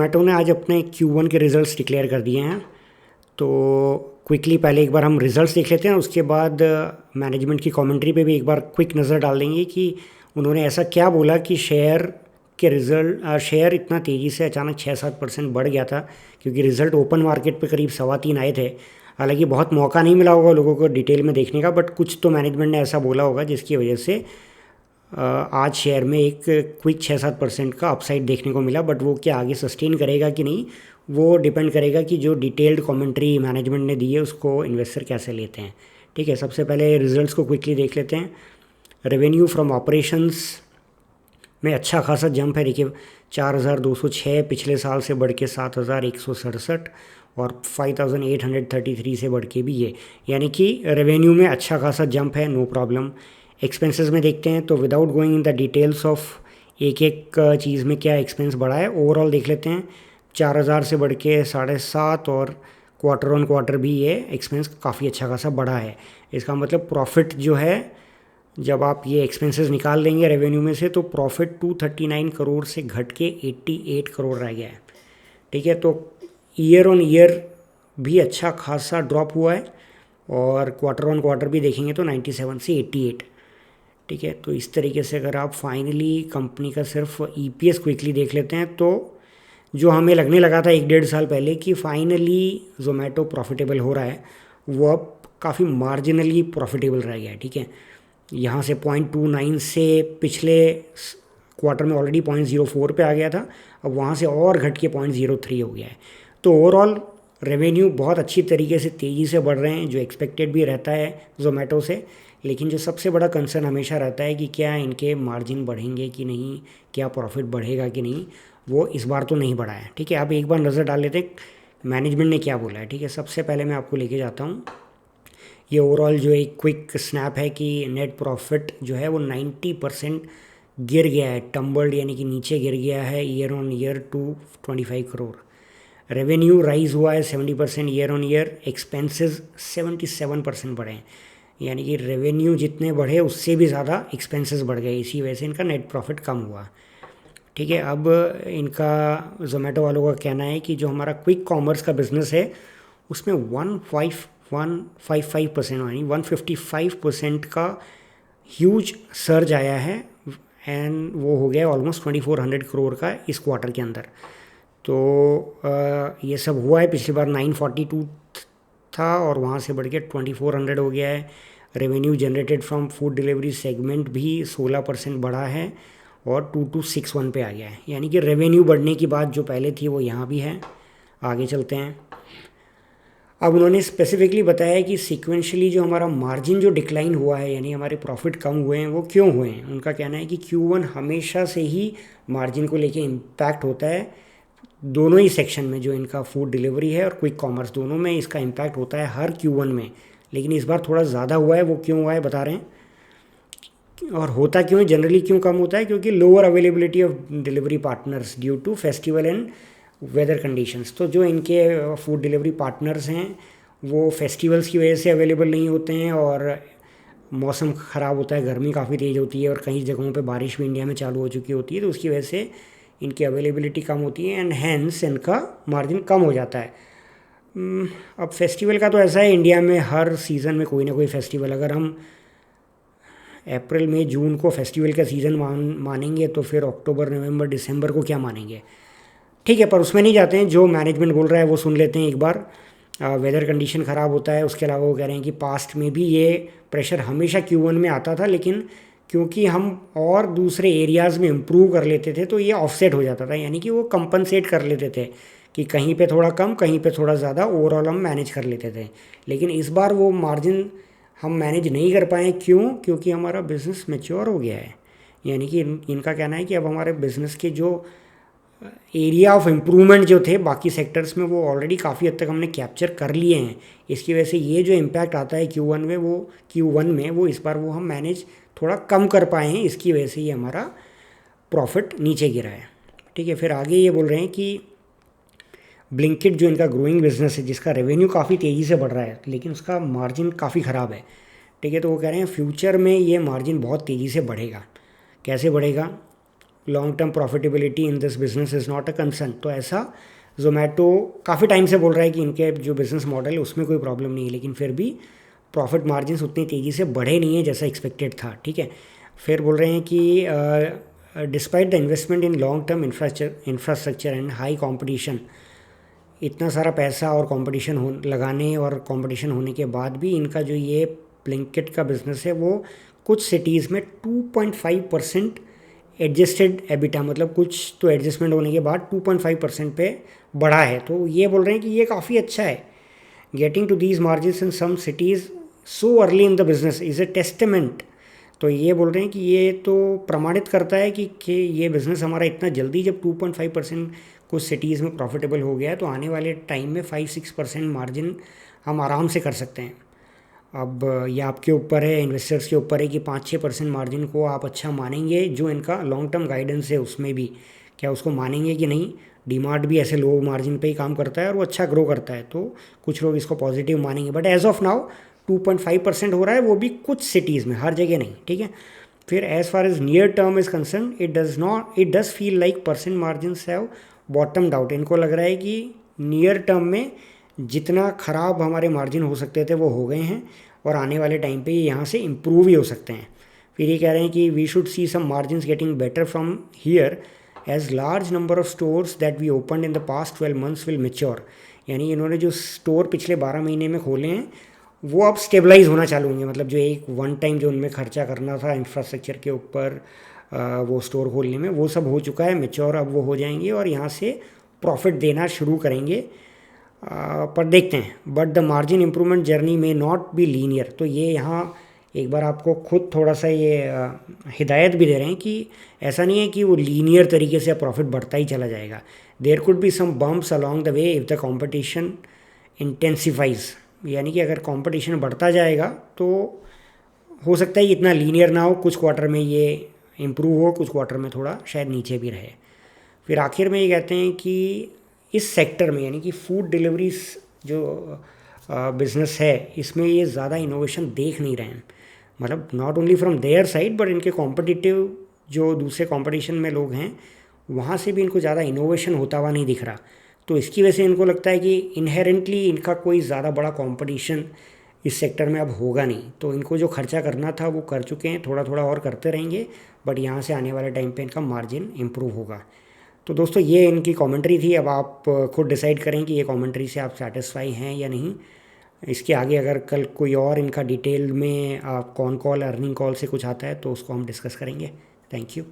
जोमेटो ने आज अपने Q1 के रिज़ल्ट्स डिक्लेयर कर दिए हैं। तो क्विकली पहले एक बार हम रिज़ल्ट्स देख लेते हैं, उसके बाद मैनेजमेंट की कमेंट्री पे भी एक बार क्विक नज़र डाल देंगे कि उन्होंने ऐसा क्या बोला कि शेयर इतना तेज़ी से अचानक 6-7% बढ़ गया था, क्योंकि रिज़ल्ट ओपन मार्केट पे करीब 3.25 आए थे। हालांकि बहुत मौका नहीं मिला होगा लोगों को डिटेल में देखने का, बट कुछ तो मैनेजमेंट ने ऐसा बोला होगा जिसकी वजह से आज शेयर में एक क्विक 6-7% का अपसाइड देखने को मिला। बट वो क्या आगे सस्टेन करेगा कि नहीं, वो डिपेंड करेगा कि जो डिटेल्ड कमेंट्री मैनेजमेंट ने दी है उसको इन्वेस्टर कैसे लेते हैं। ठीक है, सबसे पहले रिजल्ट्स को क्विकली देख लेते हैं। रेवेन्यू फ्रॉम ऑपरेशंस में अच्छा खासा जंप है। देखिए 4,206 पिछले साल से बढ़ के 7,167 और 5,833 से बढ़ के भी ये, यानी कि रेवेन्यू में अच्छा खासा जंप है, नो प्रॉब्लम। एक्सपेंसेस में देखते हैं तो without going in the details of एक एक चीज़ में क्या एक्सपेंस बढ़ा है, ओवरऑल देख लेते हैं। 4,000 से बढ़ के 7.5 और क्वार्टर ऑन क्वार्टर भी ये एक्सपेंस काफ़ी अच्छा खासा बढ़ा है। इसका मतलब प्रॉफिट जो है, जब आप ये एक्सपेंसेस निकाल देंगे रेवेन्यू में से, तो प्रॉफिट 239 करोड़ से घट के 88 करोड़ रह गया है। ठीक है, तो ईयर ऑन ईयर भी अच्छा खासा ड्रॉप हुआ है और क्वार्टर ऑन क्वार्टर भी देखेंगे तो 97 से 88। ठीक है, तो इस तरीके से अगर आप फाइनली कंपनी का सिर्फ ईपीएस क्विकली देख लेते हैं तो जो हमें लगने लगा था 1-1.5 साल पहले कि फाइनली जोमेटो प्रॉफिटेबल हो रहा है, वो अब काफ़ी मार्जिनली प्रॉफिटेबल रह गया है। ठीक है, यहाँ से 0.29 से पिछले क्वार्टर में ऑलरेडी 0.04 पे आ गया था, अब वहाँ से और घट के 0.03 हो गया है। तो ओवरऑल रेवेन्यू बहुत अच्छी तरीके से तेज़ी से बढ़ रहे हैं, जो एक्सपेक्टेड भी रहता है जोमेटो से। लेकिन जो सबसे बड़ा कंसर्न हमेशा रहता है कि क्या इनके मार्जिन बढ़ेंगे कि नहीं, क्या प्रॉफिट बढ़ेगा कि नहीं, वो इस बार तो नहीं बढ़ा है। ठीक है, अब एक बार नज़र डाल लेते हैं मैनेजमेंट ने क्या बोला है। ठीक है, सबसे पहले मैं आपको लेके जाता हूँ, ये ओवरऑल जो एक क्विक स्नैप है कि नेट प्रॉफिट जो है वो 90% गिर गया है, टम्बल्ड यानी कि नीचे गिर गया है year on year to 25 crore. Revenue rise हुआ है 70% ईयर ऑन ईयर, एक्सपेंसेस 77% बढ़े हैं, यानी कि रेवेन्यू जितने बढ़े उससे भी ज़्यादा एक्सपेंसेस बढ़ गए, इसी वजह से इनका नेट प्रॉफिट कम हुआ। ठीक है, अब इनका जोमेटो वालों का कहना है कि जो हमारा क्विक कॉमर्स का बिजनेस है उसमें 155% यानी 155% का ह्यूज सर्ज आया है, एंड वो हो गया ऑलमोस्ट 2,400 करोड़ का इस क्वार्टर के अंदर। तो ये सब हुआ है, पिछली बार 942 था और वहाँ से बढ़ के 2,400 हो गया है। Revenue generated from food delivery segment भी 16% बढ़ा है और 2,261 पे आ गया है, यानी कि रेवेन्यू बढ़ने की बात जो पहले थी वो यहाँ भी है। आगे चलते हैं। अब उन्होंने स्पेसिफिकली बताया कि सीक्वेंशली जो हमारा मार्जिन जो डिक्लाइन हुआ है, यानी हमारे प्रॉफिट कम हुए हैं, वो क्यों हुए हैं। उनका कहना है कि Q1 हमेशा से ही मार्जिन को लेके इम्पैक्ट होता है, दोनों ही सेक्शन में, जो इनका फूड डिलीवरी है और क्विक कॉमर्स, दोनों में इसका इम्पैक्ट होता है हर Q1 में। लेकिन इस बार थोड़ा ज़्यादा हुआ है, वो क्यों हुआ है बता रहे हैं। और होता क्यों है, जनरली क्यों कम होता है, क्योंकि lower availability of delivery partners due to festival and weather conditions. तो जो इनके फूड डिलीवरी पार्टनर्स हैं वो फेस्टिवल्स की वजह से अवेलेबल नहीं होते हैं, और मौसम ख़राब होता है, गर्मी काफ़ी तेज़ होती है और कई जगहों पे बारिश भी इंडिया में चालू हो चुकी होती है, तो उसकी वजह से इनकी अवेलेबिलिटी कम होती है एंड हैंस इनका मार्जिन कम हो जाता है। अब फेस्टिवल का तो ऐसा है, इंडिया में हर सीज़न में कोई ना कोई फेस्टिवल, अगर हम अप्रैल मई जून को फेस्टिवल का सीज़न मानेंगे तो फिर अक्टूबर नवंबर दिसंबर को क्या मानेंगे। ठीक है, पर उसमें नहीं जाते हैं, जो मैनेजमेंट बोल रहा है वो सुन लेते हैं एक बार। वेदर कंडीशन ख़राब होता है, उसके अलावा वो कह रहे हैं कि पास्ट में भी ये प्रेशर हमेशा Q1 में आता था, लेकिन क्योंकि हम और दूसरे एरियाज़ में इम्प्रूव कर लेते थे तो ये ऑफसेट हो जाता था, यानी कि वो कंपनसेट कर लेते थे कि कहीं पे थोड़ा कम कहीं पे थोड़ा ज़्यादा, ओवरऑल हम मैनेज कर लेते थे। लेकिन इस बार वो मार्जिन हम मैनेज नहीं कर पाए, क्यों, क्योंकि हमारा बिज़नेस मैच्योर हो गया है। यानी कि इनका कहना है कि अब हमारे बिज़नेस के जो एरिया ऑफ इम्प्रूवमेंट जो थे बाकी सेक्टर्स में, वो ऑलरेडी काफ़ी हद तक हमने कैप्चर कर लिए हैं। इसकी वजह से ये जो इम्पैक्ट आता है Q1 में वो इस बार वो हम मैनेज थोड़ा कम कर पाए हैं, इसकी वजह से ये हमारा प्रॉफिट नीचे गिरा है। ठीक है, फिर आगे ये बोल रहे हैं कि ब्लिंकिट जो इनका ग्रोइंग बिजनेस है, जिसका रेवेन्यू काफ़ी तेज़ी से बढ़ रहा है लेकिन उसका मार्जिन काफ़ी ख़राब है। ठीक है, तो वो कह रहे हैं फ्यूचर में ये मार्जिन बहुत तेज़ी से बढ़ेगा। कैसे बढ़ेगा, long term profitability in this business is not a concern. तो ऐसा जोमेटो काफ़ी टाइम से बोल रहा है कि इनके जो बिज़नेस मॉडल है उसमें कोई प्रॉब्लम नहीं है, लेकिन फिर भी प्रॉफिट मार्जिन्स उतनी तेज़ी से बढ़े नहीं है जैसा एक्सपेक्टेड था। ठीक है, फिर बोल रहे हैं कि despite the investment in long term infrastructure and high competition, इतना सारा पैसा और कंपटीशन लगाने और कंपटीशन होने के बाद भी इनका जो ये ब्लिंकिट का बिज़नेस है वो कुछ सिटीज़ में 2.5% एडजस्टेड एबिटा, मतलब कुछ तो एडजस्टमेंट होने के बाद 2.5% पे बढ़ा है। तो ये बोल रहे हैं कि ये काफ़ी अच्छा है। Getting to these margins in some cities so early in the business is a testament. तो ये बोल रहे हैं कि ये तो प्रमाणित करता है कि ये बिज़नेस हमारा इतना जल्दी जब 2.5% कुछ सिटीज़ में प्रॉफिटेबल हो गया है तो आने वाले टाइम में 5-6% मार्जिन हम आराम से कर सकते हैं। अब ये आपके ऊपर है, इन्वेस्टर्स के ऊपर है कि 5-6% मार्जिन को आप अच्छा मानेंगे, जो इनका लॉन्ग टर्म गाइडेंस है उसमें भी क्या उसको मानेंगे कि नहीं। डीमार्ट भी ऐसे लो मार्जिन पे ही काम करता है और वो अच्छा ग्रो करता है, तो कुछ लोग इसको पॉजिटिव मानेंगे। बट एज ऑफ नाउ 2.5% हो रहा है, वो भी कुछ सिटीज़ में, हर जगह नहीं। ठीक है, फिर as far as near term is concern it does feel like percent margins have bottomed out. इनको लग रहा है कि नियर टर्म में जितना ख़राब हमारे मार्जिन हो सकते थे वो हो गए हैं और आने वाले टाइम पे यहाँ से इम्प्रूव ही हो सकते हैं। फिर ये कह रहे हैं कि we should see some margins getting better from here as large number of stores that we opened in the past 12 months will mature. यानी इन्होंने जो स्टोर पिछले 12 महीने में खोले हैं वो अब स्टेबलाइज होना चालू होंगे। मतलब जो एक वन टाइम जो उनमें खर्चा करना था इंफ्रास्ट्रक्चर के ऊपर वो स्टोर खोलने में, वो सब हो चुका है, मेच्योर अब वो हो जाएंगे और यहाँ से प्रॉफिट देना शुरू करेंगे। पर देखते हैं, but the margin improvement journey में नॉट बी लीनियर। तो ये यहाँ एक बार आपको खुद थोड़ा सा ये हिदायत भी दे रहे हैं कि ऐसा नहीं है कि वो लीनियर तरीके से प्रॉफिट बढ़ता ही चला जाएगा। There could be some bumps along the way if the competition intensifies. यानी कि अगर कंपटीशन बढ़ता जाएगा तो हो सकता है कि इतना लीनियर ना हो, कुछ क्वार्टर में ये इम्प्रूव हो, कुछ क्वार्टर में थोड़ा शायद नीचे भी रहे। फिर आखिर में ये कहते हैं कि इस सेक्टर में यानी कि फूड डिलीवरीज जो बिज़नेस है इसमें ये ज़्यादा इनोवेशन देख नहीं रहे हैं। मतलब not only from their side but इनके कॉम्पिटिटिव जो दूसरे कंपटीशन में लोग हैं वहाँ से भी इनको ज़्यादा इनोवेशन होता हुआ नहीं दिख रहा। तो इसकी वजह से इनको लगता है कि इनहेरेंटली इनका कोई ज़्यादा बड़ा कंपटीशन इस सेक्टर में अब होगा नहीं। तो इनको जो खर्चा करना था वो कर चुके हैं, थोड़ा थोड़ा और करते रहेंगे, बट यहाँ से आने वाले टाइम पे इनका मार्जिन इम्प्रूव होगा। तो दोस्तों ये इनकी कमेंट्री थी। अब आप खुद डिसाइड करें कि ये कमेंट्री से आप सेटिस्फाई हैं या नहीं। इसके आगे अगर कल कोई और इनका डिटेल में कॉन कॉल अर्निंग कॉल से कुछ आता है तो उसको हम डिस्कस करेंगे। Thank you.